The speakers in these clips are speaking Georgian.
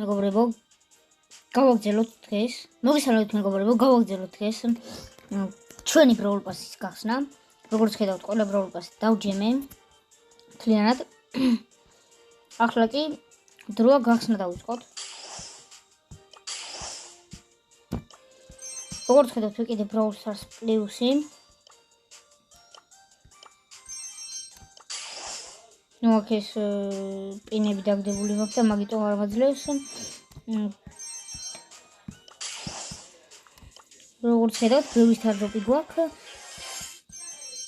მეგობრებო, გავაგზავნოთ დღეს. მოგესალმებით მეგობრებო, გავაგზავნოთ დღეს ჩვენი Brawl Pass-ის გახსნა. როგორც ხედავთ, ყველა Brawl Pass დავჯემე მთლიანად. ახლა კი დროა გახსნა დავიწყოთ. როგორც ხედავთ, ვიკიდე Brawl Stars პლუსი. ნუ აქ ეს პინები დაგდებული მაქვს და მაგიტომ არ მაძლევს. როგორც ხედავთ, ბევრი სტარტაპი გვაქვს.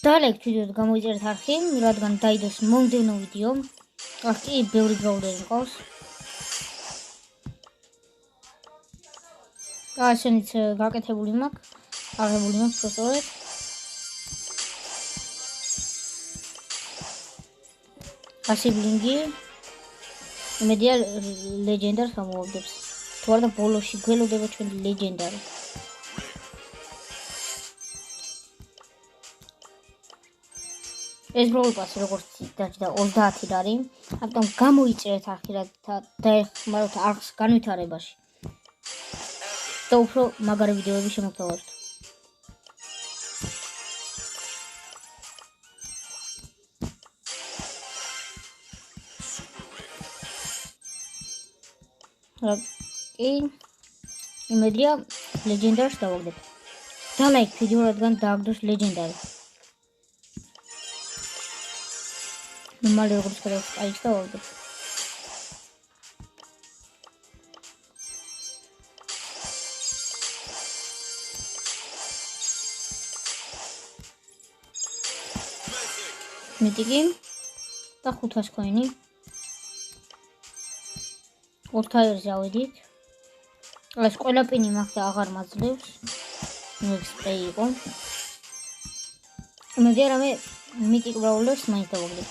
დალექთ ვიდეოს გამოიწერეთ არხი, რადგან დაიდოს მომდევნო ვიდეო. აქ კი ბევრი ბრაულერი მყავს. ესენიც გაკეთებული მაქვს, აღებული მაქვს პროსტოვეთ. ასიბლინგი იმედია ლეგენდარს ამოვაგდებს. თუ არა და ბოლოში გველოდება ჩვენი ლეგენდარი. ეს Brawl Pass როგორც დაჭდა 30 ლარი, ამიტომ გამოიწერეთ არხი და დაეხმაროთ არხს განვითარებაში. და უფრო მაგარი ვიდეოები შემოგთავაზოთ. კი იმედია ლეგენდარს დავაგდებ. და ლაიქ ვიდეო რადგან დააგდოს ლეგენდარი. მალე როგორც ხედავთ, აიქს დავაგდებ. მიტიკი და 500 კოინი. 4 ერზე ავედით. ეს ყველა პინი მაქვს და აღარ მაძლევს. ნუ ექსპრეი იყო. იმედია რამე მიტიკ ბრაულერს მაინც დავაგდებ.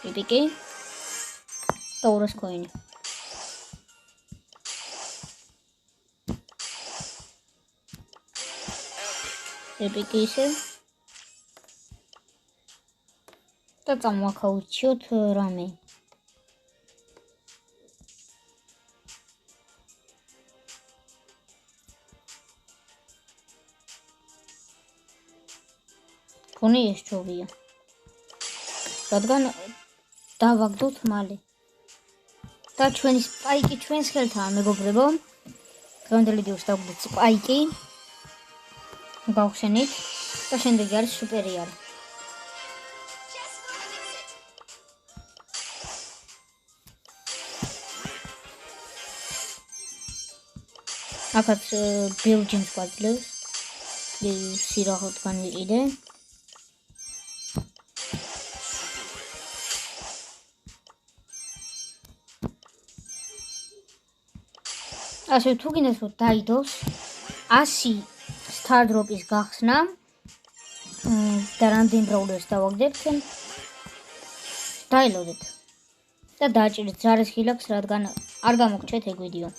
იპიკი და 200 კოინი. იპიკი ისე და წამოვაქაუჩიოთ რამე. კონი ეს ჯობია. რადგან დავაგდოთ მალე. და ჩვენი სპაიკი ჩვენს ხელთაა მეგობრებო. დღევანდელი ვიდეოს დავაგდოთ სპაიკი. გავხსენით და შემდეგ არის სუპერიარი. აქაც ბილჯინს გვაძლევს. პლუსი რაღაცგან ვიყიდე. ასე თუ გინდათ რომ დაიდოს 100 სტარდროპის გახსნა და რამდენ ბრაულერს დავაგდებთ, დაელოდეთ და დააჭირეთ ზარის ხილაკს, რადგან არ გამოგჩეთ ეგ ვიდეო.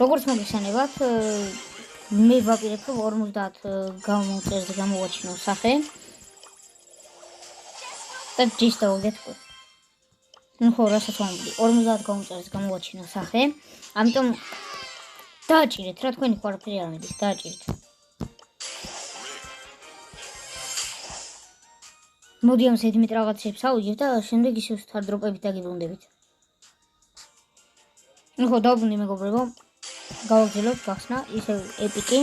როგორც მოგესალმებათ, მე ვაპირებ რომ 50 გამოწერზე გამოვაჩინო სახე და ჯის დავაგდეთ. ნუ ხო რასაც ვამბობდი, 50 გამოწერს გამოვაჩინო სახე, ამიტომ დააჭირეთ რა, თქვენი ხო არაფერი არ მიდის, დააჭირეთ. მოდი ამ ზედმეტ რაღაცებს ავიღებ და შემდეგ ისევ სტარდროპებით დაგიბრუნდებით. ნუ ხო დავბრუნდი მეგობრებო, გავაგზავნოთ გახსნა, ისევ ეპიკი.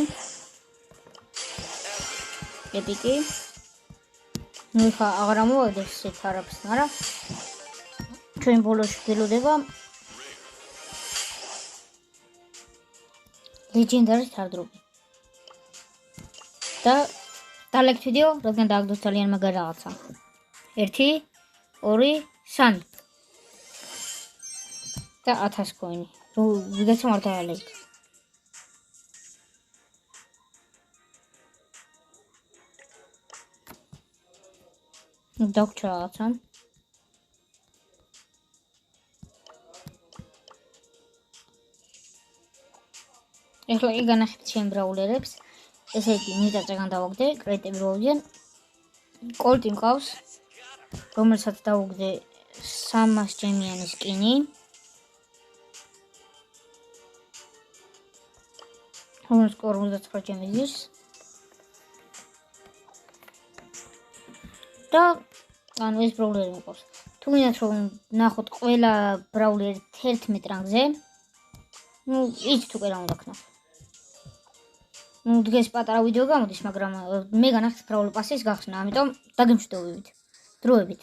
ნუ ხა აღარ ამოვაგდეს ესეთ არაფერს, მაგრამ ჩვენ ბოლოში გველოდება ლეგენდარი სტარდროპი. და დალექთ ვიდეო, რადგან დააგდოს ძალიან მაგარი რაღაცა. 1, 2, 3 და 1000 კოინი. ვიღაცა არ დაალექ. დაგჭა რაღაცა. ეხლა კი განახეთ ჩემ ბრაულერებს. ესე იგი, მიტაწეგან დავაგდე, კრედიტები მოვიდნენ. კოლტი მყავს, რომელსაც დავუგდე 300 ჯემიანი სკინი. რომელიც 49 ჯემი დის. და ანუ ეს ბრაულერი მიყავს. თუ გინდათ რომ ნახოთ ყველა ბრაულერი 11 რანგზე, იცით უკვე რა უნდა ქნათ. დღეს პატარა ვიდეო გამოდის, მაგრამ მე განახთ ბრაულ პასის გახსნა, ამიტომ დაგემშვიდობებით. დროებით.